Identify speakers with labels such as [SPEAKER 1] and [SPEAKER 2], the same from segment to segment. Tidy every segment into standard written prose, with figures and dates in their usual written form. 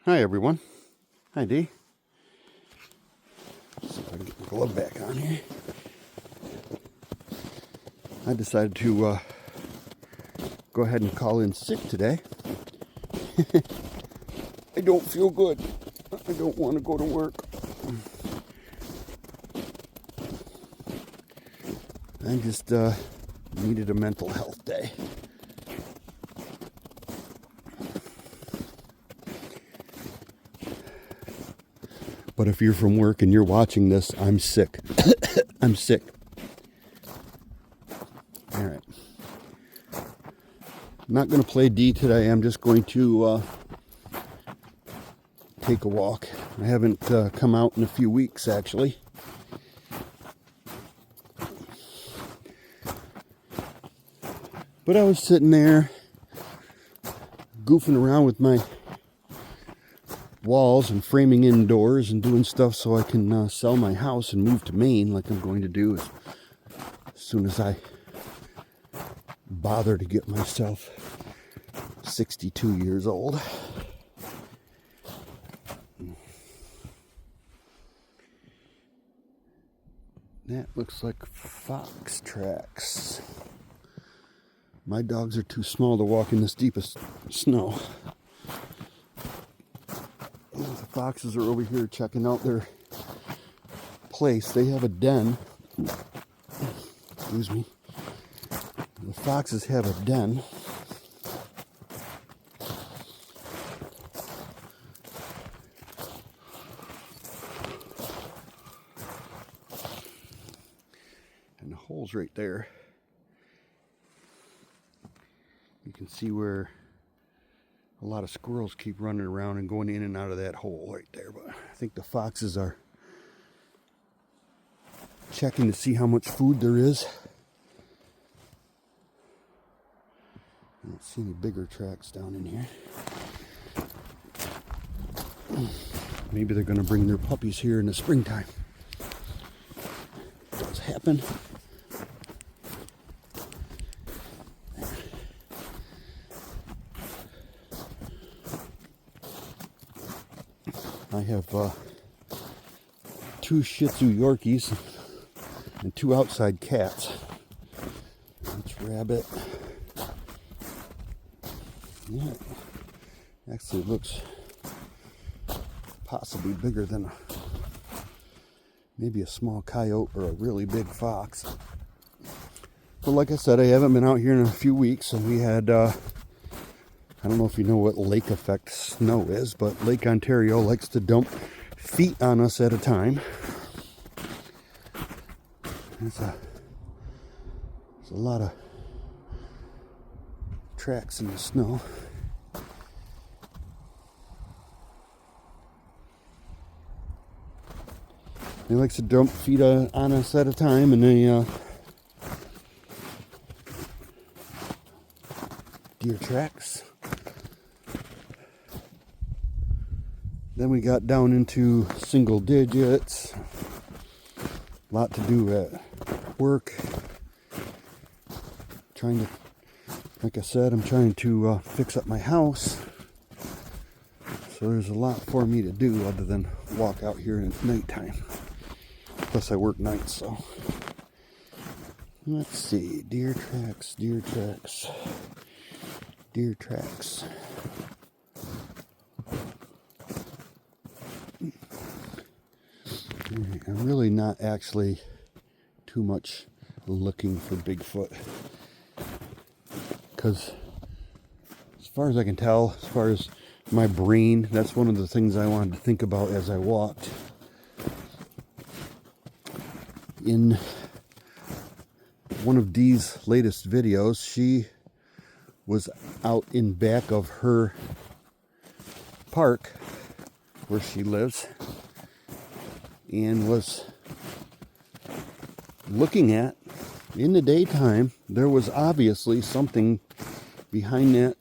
[SPEAKER 1] Hi everyone. Hi Dee. See if I can get my glove back on here. I decided to go ahead and call in sick today. I don't feel good. I don't want to go to work. I just needed a mental health day. But if you're from work and you're watching this, I'm sick. I'm sick. All right. I'm not going to play D today. I'm just going to take a walk. I haven't come out in a few weeks, actually. But I was sitting there goofing around with my walls and framing indoors and doing stuff so I can sell my house and move to Maine like I'm going to do as soon as I bother to get myself 62 years old. That looks like fox tracks. My dogs are too small to walk in this deepest snow. The foxes are over here checking out their place. They have a den. Excuse me. The foxes have a den. And the hole's right there. You can see where a lot of squirrels keep running around and going in and out of that hole right there. But I think the foxes are checking to see how much food there is. I don't see any bigger tracks down in here. Maybe they're going to bring their puppies here in the springtime. It does happen. I have 2 Shih Tzu Yorkies and 2 outside cats. Each rabbit. Yeah, actually looks possibly bigger than maybe a small coyote or a really big fox. But like I said, I haven't been out here in a few weeks, and we had I don't know if you know what lake effect snow is, but Lake Ontario likes to dump feet on us at a time. There's a lot of tracks in the snow. He likes to dump feet on us at a time, and they deer tracks. Then we got down into single digits. A lot to do at work. Like I said, I'm trying to fix up my house. So there's a lot for me to do other than walk out here at nighttime. Plus I work nights, so. Let's see, deer tracks, deer tracks, deer tracks. I'm really not actually too much looking for Bigfoot, because as far as I can tell, as far as my brain, that's one of the things I wanted to think about as I walked. In one of Dee's latest videos, she was out in back of her park where she lives and was looking at, in the daytime, there was obviously something behind that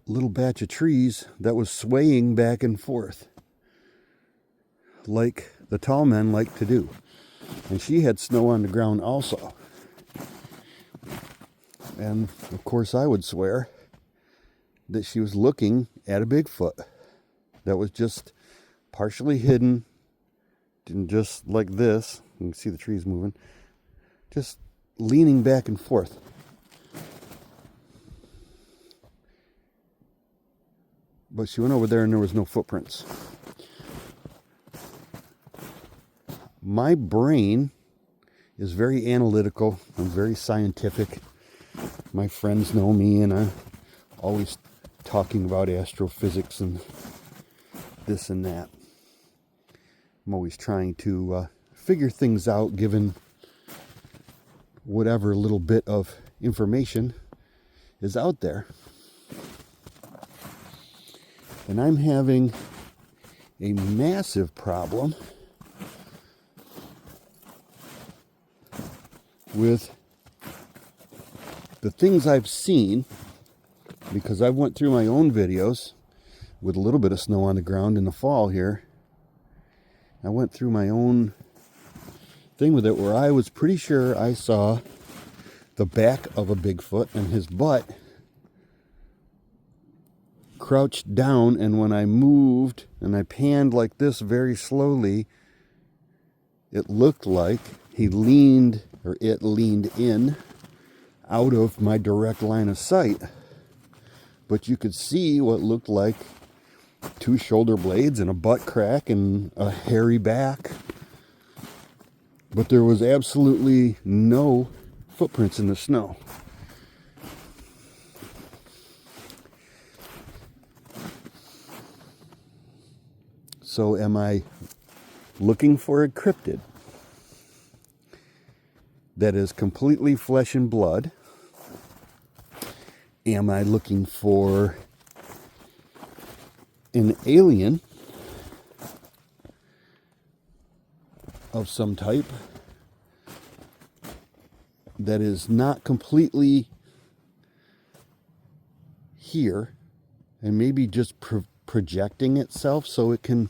[SPEAKER 1] little batch of trees that was swaying back and forth like the tall men like to do. And she had snow on the ground also. And of course I would swear that she was looking at a Bigfoot that was just partially hidden, and just like this. You can see the trees moving, just leaning back and forth. But she went over there and there was no footprints. My brain is very analytical. I'm very scientific. My friends know me, and I'm always talking about astrophysics and this and that. I'm always trying to figure things out given whatever little bit of information is out there. And I'm having a massive problem with the things I've seen, because I went through my own videos with a little bit of snow on the ground in the fall here. I went through my own thing with it where I was pretty sure I saw the back of a Bigfoot and his butt crouched down, and when I moved and I panned like this very slowly, it looked like he leaned, or it leaned in out of my direct line of sight. But you could see what looked like 2 shoulder blades and a butt crack and a hairy back. But there was absolutely no footprints in the snow. So am I looking for a cryptid that is completely flesh and blood? Am I looking for an alien of some type that is not completely here and maybe just projecting itself so it can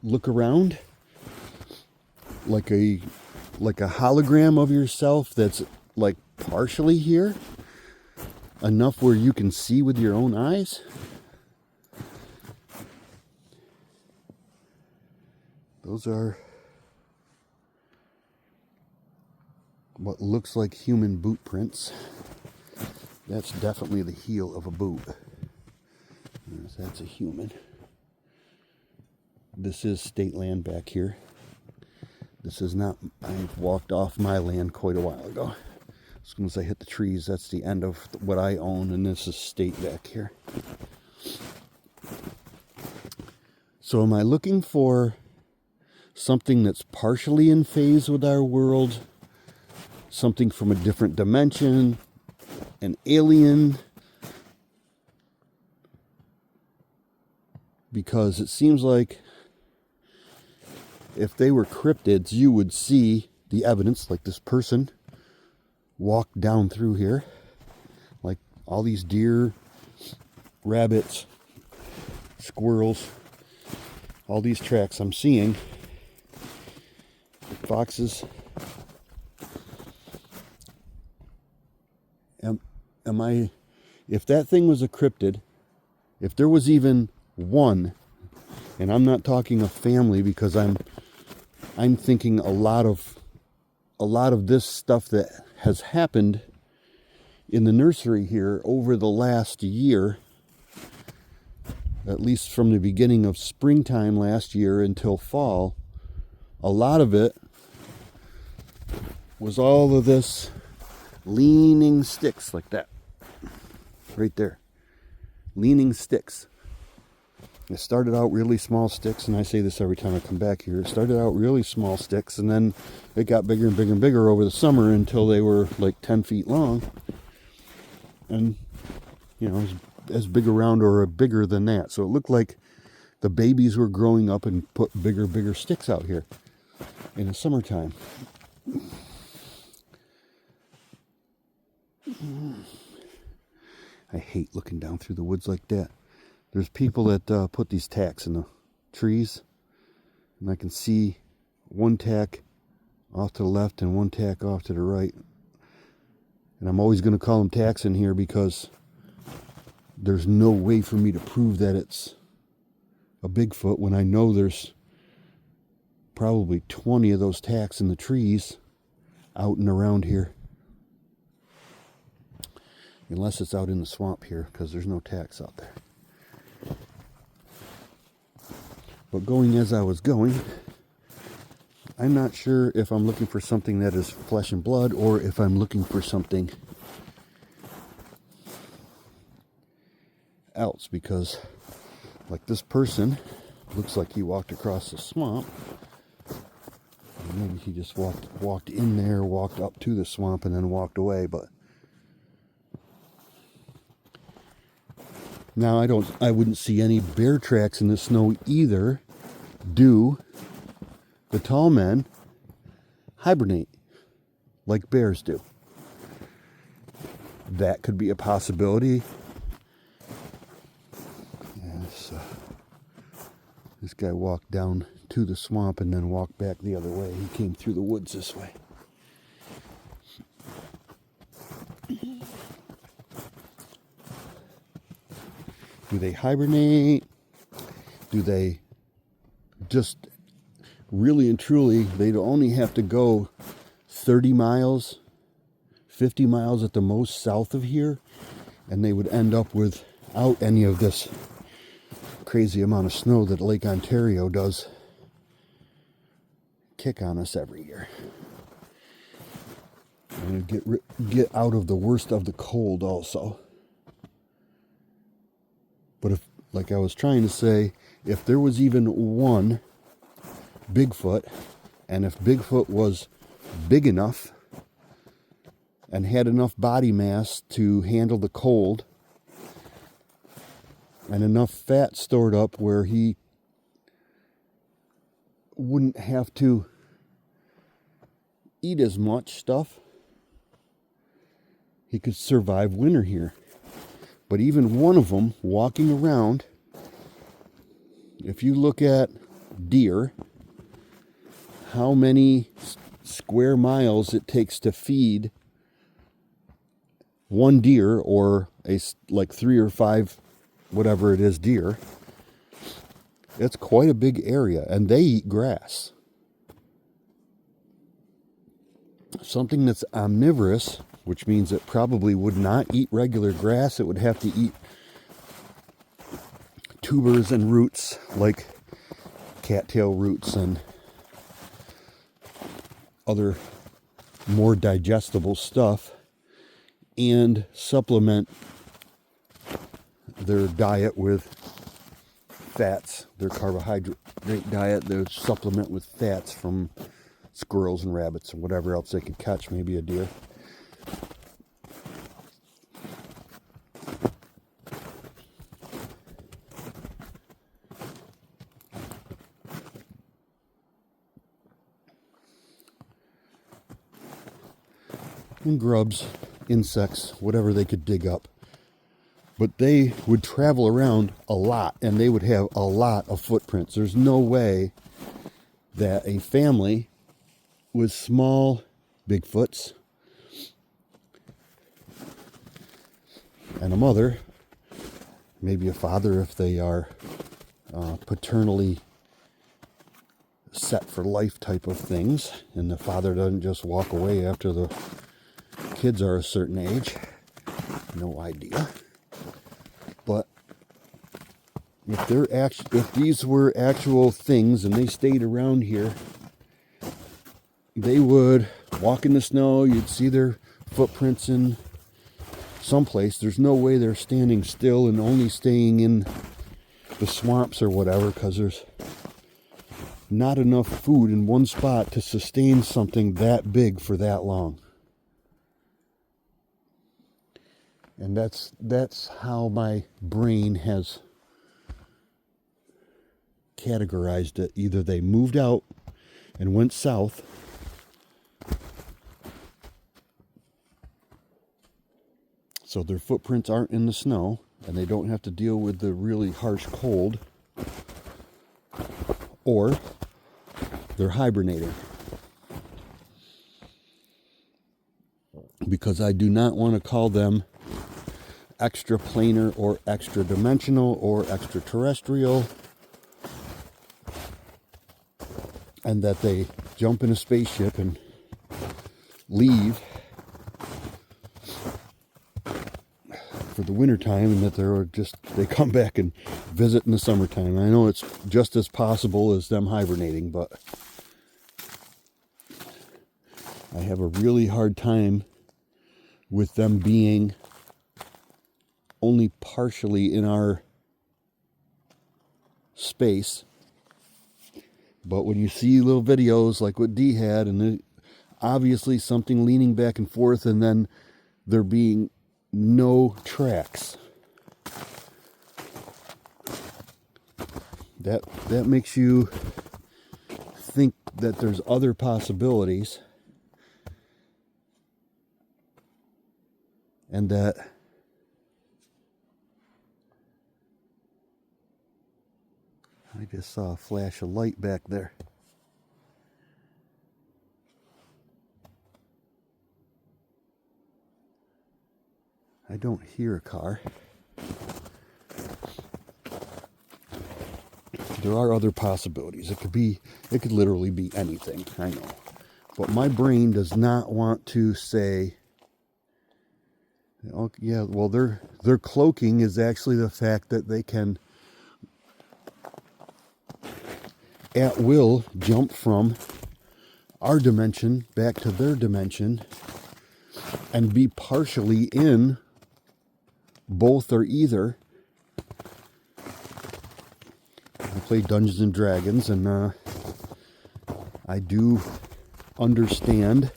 [SPEAKER 1] look around like a hologram of yourself that's like partially here, enough where you can see with your own eyes? Those are what looks like human boot prints. That's definitely the heel of a boot. That's a human. This is state land back here. This is not, I've walked off my land quite a while ago. As soon as I hit the trees, that's the end of what I own, and this is state back here. So am I looking for something that's partially in phase with our world, something from a different dimension, an alien? Because it seems like if they were cryptids, you would see the evidence, like this person walked down through here, like all these deer, rabbits, squirrels, all these tracks I'm seeing, foxes. Am I, if that thing was a cryptid, if there was even one, and I'm not talking a family, because I'm thinking a lot of this stuff that has happened in the nursery here over the last year, at least from the beginning of springtime last year until fall, a lot of it was all of this leaning sticks like that. Right there. Leaning sticks. It started out really small sticks, and I say this every time I come back here. It started out really small sticks, and then it got bigger and bigger and bigger over the summer until they were like 10 feet long. And, you know, as big around or bigger than that. So it looked like the babies were growing up and put bigger sticks out here in the summertime. I hate looking down through the woods like that. There's people that put these tacks in the trees, and I can see one tack off to the left and one tack off to the right. And I'm always going to call them tacks in here because there's no way for me to prove that it's a Bigfoot when I know there's probably 20 of those tacks in the trees out and around here. Unless it's out in the swamp here, because there's no tacks out there. But going as I was going, I'm not sure if I'm looking for something that is flesh and blood or if I'm looking for something else, because like this person looks like he walked across the swamp. Maybe he just walked in there, walked up to the swamp, and then walked away. But now I wouldn't see any bear tracks in the snow either. Do the tall men hibernate like bears do? That could be a possibility. Yes, this guy walked down to the swamp and then walked back the other way. He came through the woods this way. Do they hibernate? Do they just really and truly, they'd only have to go 30 miles, 50 miles at the most south of here, and they would end up without any of this crazy amount of snow that Lake Ontario does kick on us every year. And get out of the worst of the cold also. But if, like I was trying to say, if there was even one Bigfoot, and if Bigfoot was big enough and had enough body mass to handle the cold and enough fat stored up where he wouldn't have to eat as much stuff, he could survive winter here. But even one of them walking around, if you look at deer, how many square miles it takes to feed one deer, or like 3 or 5, whatever it is, deer, it's quite a big area, and they eat grass. Something that's omnivorous, which means it probably would not eat regular grass. It would have to eat tubers and roots like cattail roots and other more digestible stuff, and supplement their diet with fats, their carbohydrate diet, their supplement with fats from squirrels and rabbits and whatever else they could catch, maybe a deer. And grubs, insects, whatever they could dig up. But they would travel around a lot, and they would have a lot of footprints. There's no way that a family with small Bigfoots and a mother, maybe a father if they are paternally set for life type of things, and the father doesn't just walk away after the kids are a certain age. No idea. But if these were actual things and they stayed around here, they would walk in the snow. You'd see their footprints in someplace. There's no way they're standing still and only staying in the swamps or whatever, because there's not enough food in one spot to sustain something that big for that long. And that's how my brain has categorized it. Either they moved out and went south, so their footprints aren't in the snow and they don't have to deal with the really harsh cold, or they're hibernating. because I do not want to call them extraplanar or extra dimensional or extraterrestrial, and that they jump in a spaceship and leave for the wintertime, and that they come back and visit in the summertime. I know it's just as possible as them hibernating, but I have a really hard time with them being only partially in our space. But when you see little videos like what Dee had, and obviously something leaning back and forth, and then there being no tracks, that makes you think that there's other possibilities, and that I just saw a flash of light back there. I don't hear a car. There are other possibilities. It could literally be anything, I know. But my brain does not want to say, oh, yeah, well, their cloaking is actually the fact that they can at will jump from our dimension back to their dimension and be partially in both or either. I play Dungeons and Dragons, and I do understand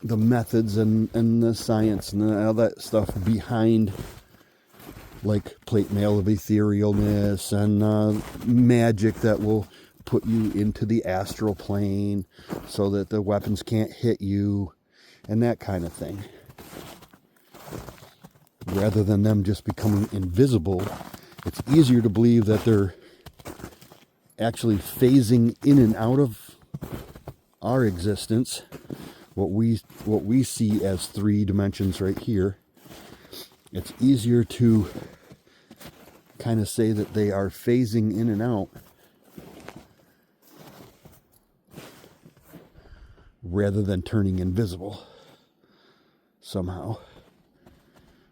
[SPEAKER 1] the methods and the science and all that stuff behind, like plate mail of etherealness and magic that will put you into the astral plane so that the weapons can't hit you and that kind of thing. Rather than them just becoming invisible, it's easier to believe that they're actually phasing in and out of our existence, what we see as 3 dimensions right here. It's easier to kind of say that they are phasing in and out rather than turning invisible somehow.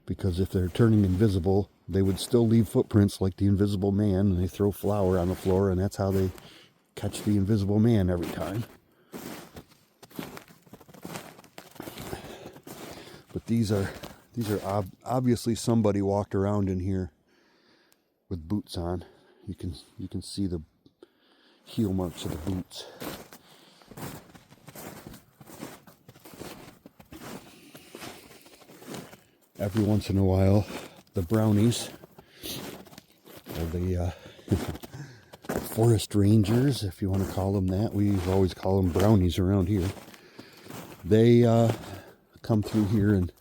[SPEAKER 1] Because if they're turning invisible, they would still leave footprints like the Invisible Man, and they throw flour on the floor, and that's how they catch the Invisible Man every time. But these are obviously somebody walked around in here with boots on. You can see the heel marks of the boots. Every once in a while, the brownies, or the forest rangers, if you want to call them that, we always call them brownies around here, they come through here and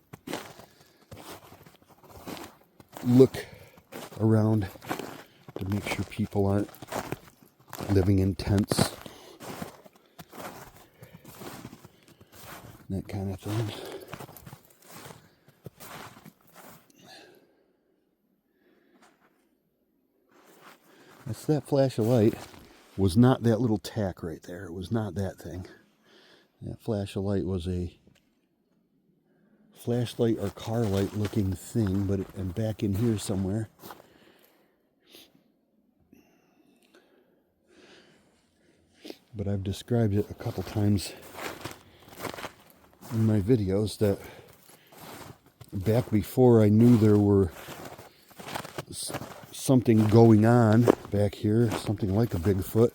[SPEAKER 1] look around to make sure people aren't living in tents, that kind of thing. That's that flash of light. Was not that little tack right there. It was not that thing. That flash of light was a flashlight or car light looking thing, but and back in here somewhere. But I've described it a couple times in my videos that back before I knew there were something going on back here, something like a Bigfoot,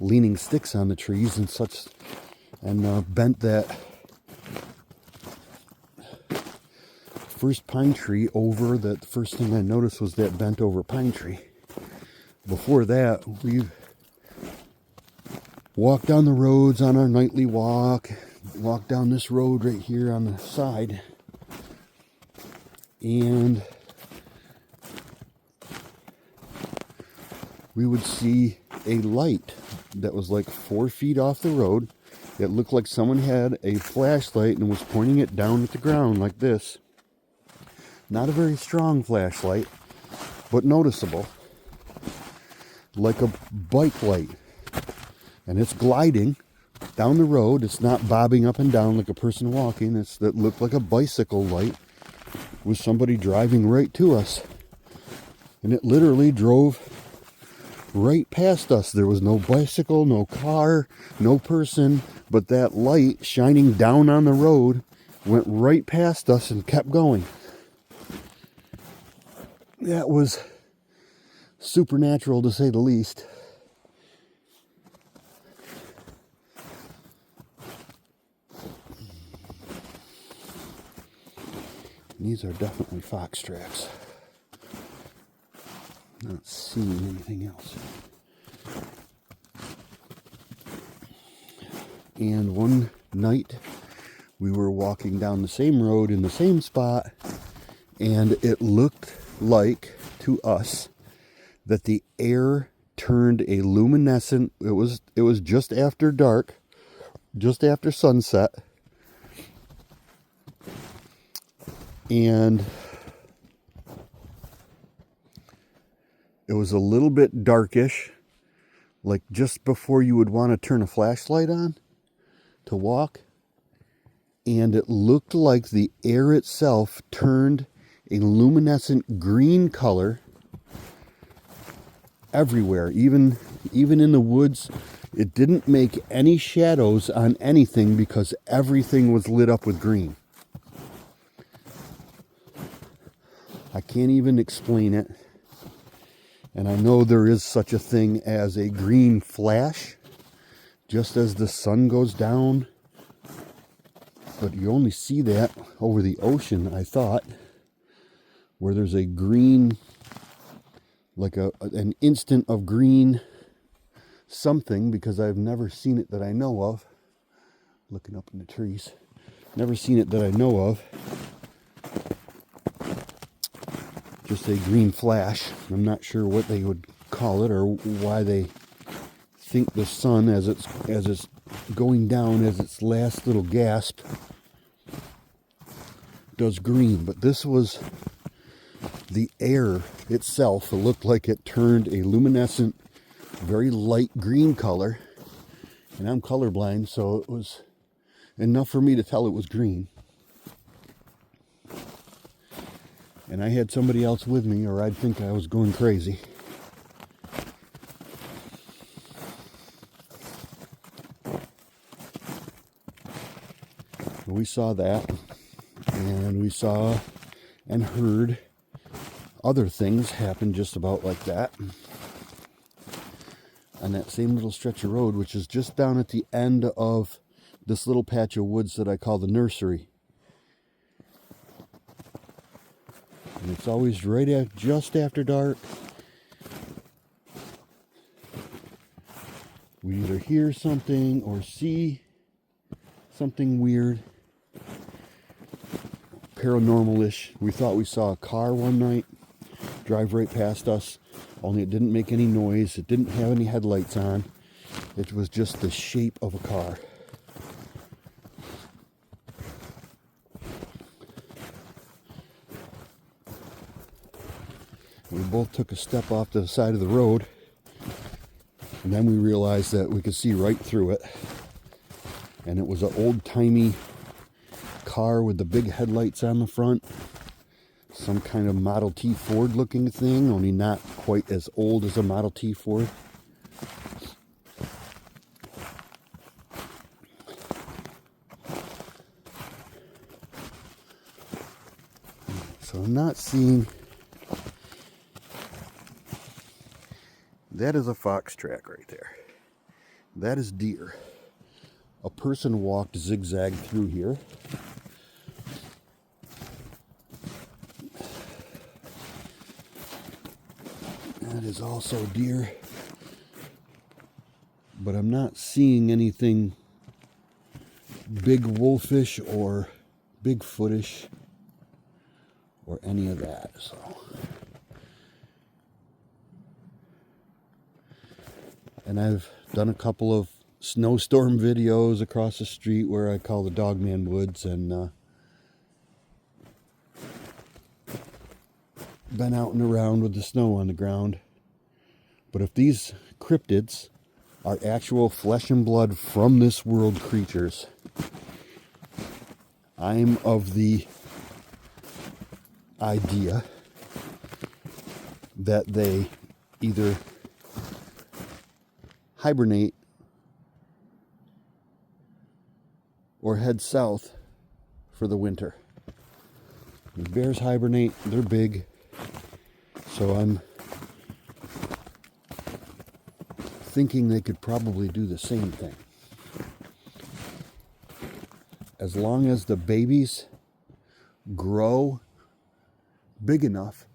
[SPEAKER 1] leaning sticks on the trees and such, and bent that first pine tree over. That the first thing I noticed was that bent over pine tree. Before that, we walked down the roads on our nightly walk, walked down this road right here on the side, and we would see a light that was like 4 feet off the road, It looked like someone had a flashlight and was pointing it down at the ground like this. Not a very strong flashlight, but noticeable. Like a bike light. And it's gliding down the road. It's not bobbing up and down like a person walking. It looked like a bicycle light with somebody driving right to us. And it literally drove right past us. There was no bicycle, no car, no person, but that light shining down on the road went right past us and kept going. That was supernatural, to say the least. These are definitely fox tracks. Not seeing anything else. And one night we were walking down the same road in the same spot, and it looked like to us that the air turned a luminescent. It was just after dark, just after sunset, and it was a little bit darkish, like just before you would want to turn a flashlight on to walk. And it looked like the air itself turned a luminescent green color everywhere, even in the woods. It didn't make any shadows on anything because everything was lit up with green. I can't even explain it. And I know there is such a thing as a green flash just as the sun goes down, but you only see that over the ocean, I thought, where there's a green, like an instant of green something, because I've never seen it that I know of. Looking up in the trees. Never seen it that I know of. Just a green flash. I'm not sure what they would call it or why they think the sun, as it's going down, as its last little gasp, does green. But this was the air itself. It looked like it turned a luminescent, very light green color. And I'm colorblind, so it was enough for me to tell it was green. And I had somebody else with me, or I'd think I was going crazy. We saw that, and we saw and heard other things happen just about like that on that same little stretch of road, which is just down at the end of this little patch of woods that I call the nursery. And it's always just after dark. We either hear something or see something weird, paranormal-ish. We thought we saw a car one night drive right past us, only it didn't make any noise. It didn't have any headlights on. It was just the shape of a car. We both took a step off to the side of the road, and then we realized that we could see right through it. And it was an old-timey car with the big headlights on the front. Some kind of Model T Ford looking thing, only not quite as old as a Model T Ford. So I'm not seeing. That is a fox track right there. That is deer. A person walked zigzag through here. That is also deer. But I'm not seeing anything big wolfish or bigfootish or any of that. So and I've done a couple of snowstorm videos across the street where I call the Dogman Woods, and been out and around with the snow on the ground. But if these cryptids are actual flesh and blood from this world creatures, I'm of the idea that they either hibernate or head south for the winter. Bears hibernate, they're big, so I'm thinking they could probably do the same thing. As long as the babies grow big enough.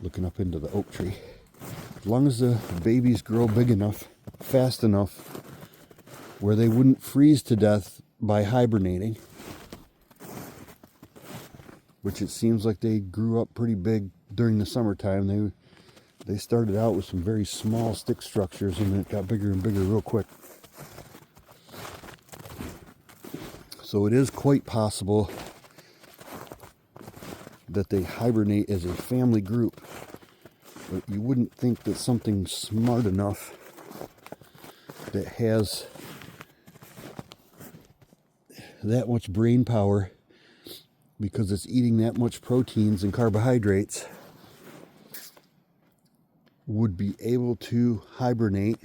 [SPEAKER 1] Looking up into the oak tree. As long as the babies grow big enough, fast enough, where they wouldn't freeze to death by hibernating, which it seems like they grew up pretty big during the summertime. They started out with some very small stick structures, and it got bigger and bigger real quick. So it is quite possible that they hibernate as a family group. But you wouldn't think that something smart enough that has that much brain power, because it's eating that much proteins and carbohydrates, would be able to hibernate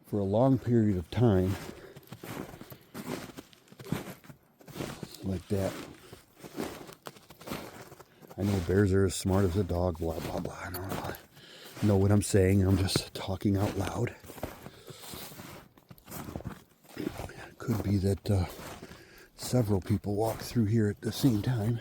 [SPEAKER 1] for a long period of time like that. I know bears are as smart as a dog, blah, blah, blah. I don't know what I'm saying. I'm just talking out loud. It could be that several people walk through here at the same time.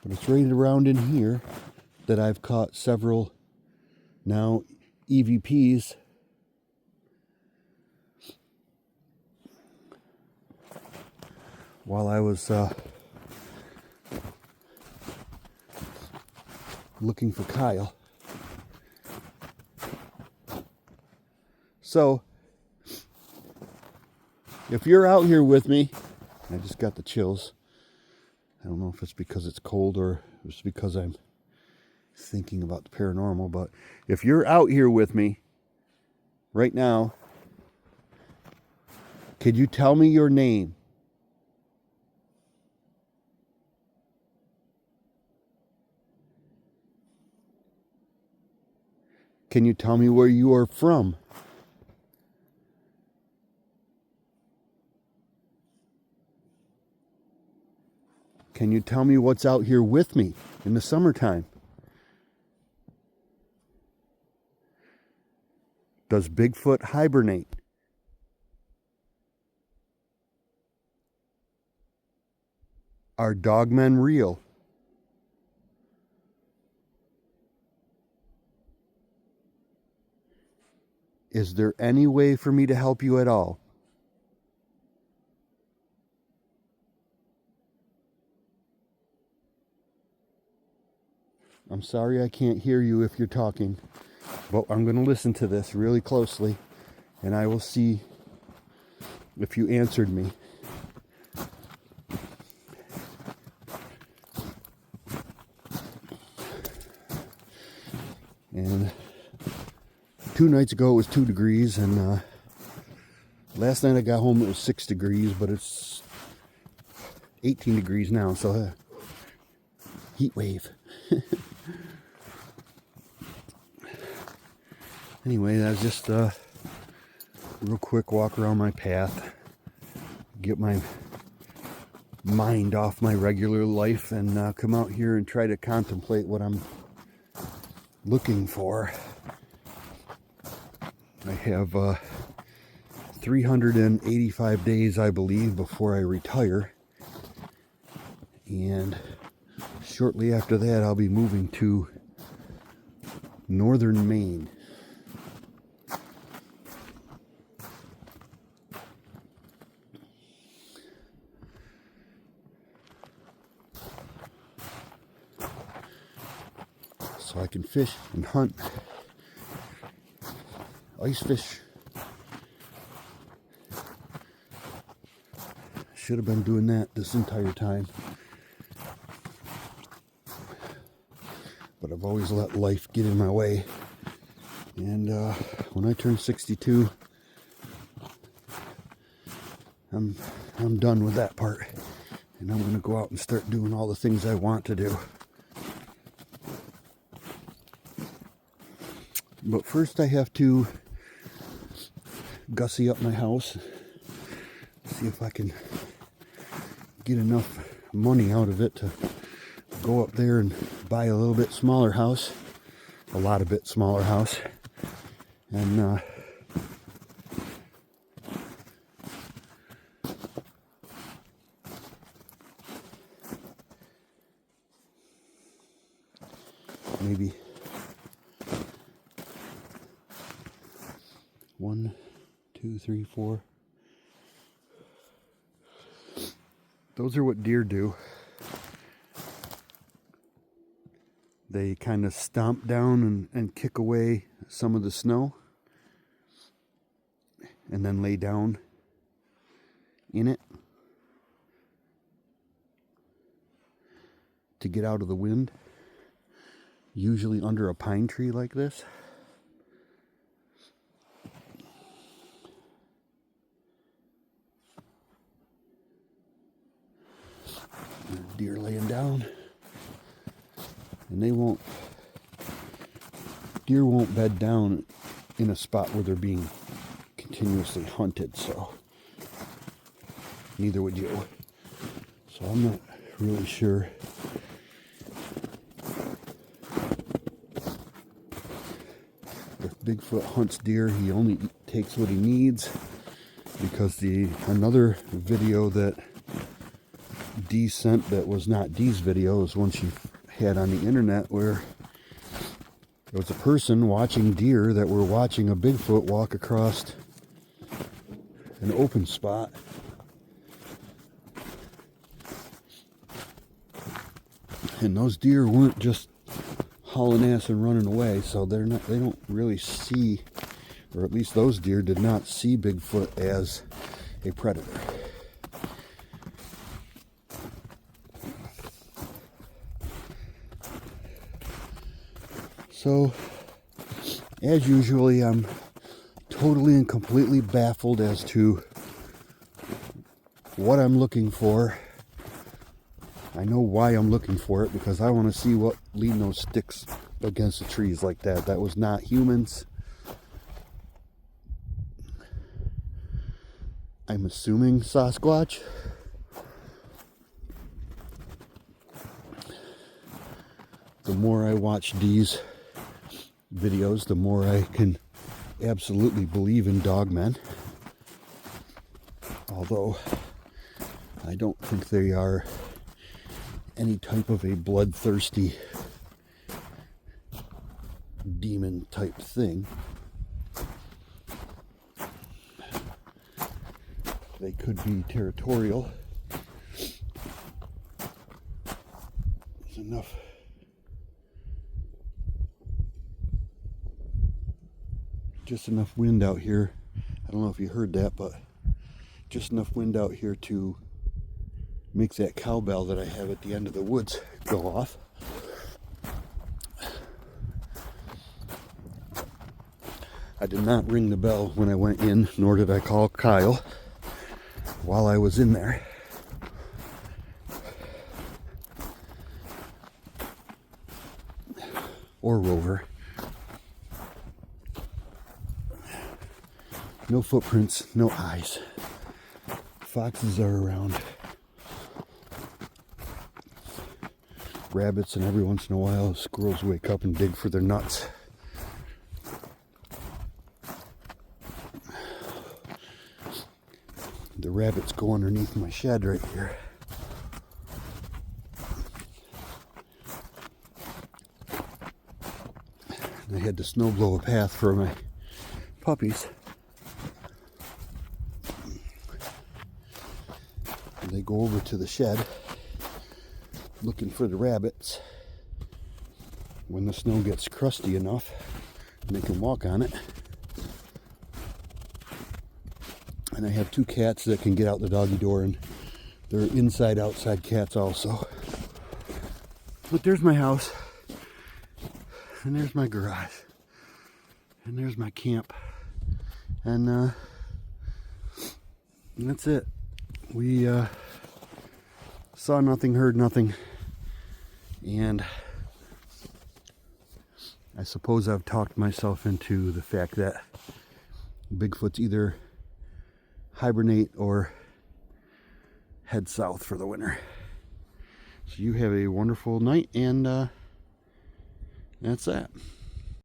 [SPEAKER 1] But it's right around in here that I've caught several now EVPs while I was looking for Kyle. So, if you're out here with me, I just got the chills. I don't know if it's because it's cold or it's because I'm thinking about the paranormal, but if you're out here with me right now, could you tell me your name? Can you tell me where you are from? Can you tell me what's out here with me in the summertime? Does Bigfoot hibernate? Are dogmen real? Is there any way for me to help you at all? I'm sorry I can't hear you if you're talking, but I'm going to listen to this really closely, and I will see if you answered me. And 2 nights ago it was 2 degrees, and last night I got home it was 6 degrees, but it's 18 degrees now, so heat wave. Anyway, that was just a real quick walk around my path, get my mind off my regular life, and come out here and try to contemplate what I'm looking for. I have 385 days, I believe, before I retire, and shortly after that, I'll be moving to northern Maine. So I can fish and hunt ice fish. Should have been doing that this entire time. But I've always let life get in my way. And when I turn 62, I'm done with that part. And I'm going to go out and start doing all the things I want to do. But first I have to gussy up my house. See if I can get enough money out of it to go up there and buy a little bit smaller house. A lot of bit smaller house. And maybe 1, 2, 3, 4. Those are what deer do. They kind of stomp down and kick away some of the snow and then lay down in it to get out of the wind, usually under a pine tree like this. Deer laying down, and deer won't bed down in a spot where they're being continuously hunted, so neither would you. So I'm not really sure if Bigfoot hunts deer. He only takes what he needs, because another video that Dee sent that was not Dee's video is one she had on the internet, where there was a person watching deer that were watching a Bigfoot walk across an open spot. And those deer weren't just hauling ass and running away, so they don't really see, or at least those deer did not see Bigfoot as a predator. So, as usually, I'm totally and completely baffled as to what I'm looking for. I know why I'm looking for it, because I want to see what leading those sticks against the trees like that. That was not humans. I'm assuming Sasquatch. The more I watch these videos, the more I can absolutely believe in dogmen. Although I don't think they are any type of a bloodthirsty demon type thing. They could be territorial. There's enough just enough wind out here. I don't know if you heard that, but just enough wind out here to make that cowbell that I have at the end of the woods go off. I did not ring the bell when I went in, nor did I call Kyle while I was in there. Or Rover. No footprints, no eyes. Foxes are around. Rabbits, and every once in a while squirrels wake up and dig for their nuts. The rabbits go underneath my shed right here. had to snow blow a path for my puppies. And they go over to the shed looking for the rabbits. When the snow gets crusty enough and they can walk on it. And I have 2 cats that can get out the doggy door, and they're inside-outside cats also. But there's my house, and there's my garage, and there's my camp, and that's it. We saw nothing, heard nothing, and I suppose I've talked myself into the fact that Bigfoot's either hibernate or head south for the winter. So you have a wonderful night, and that's that.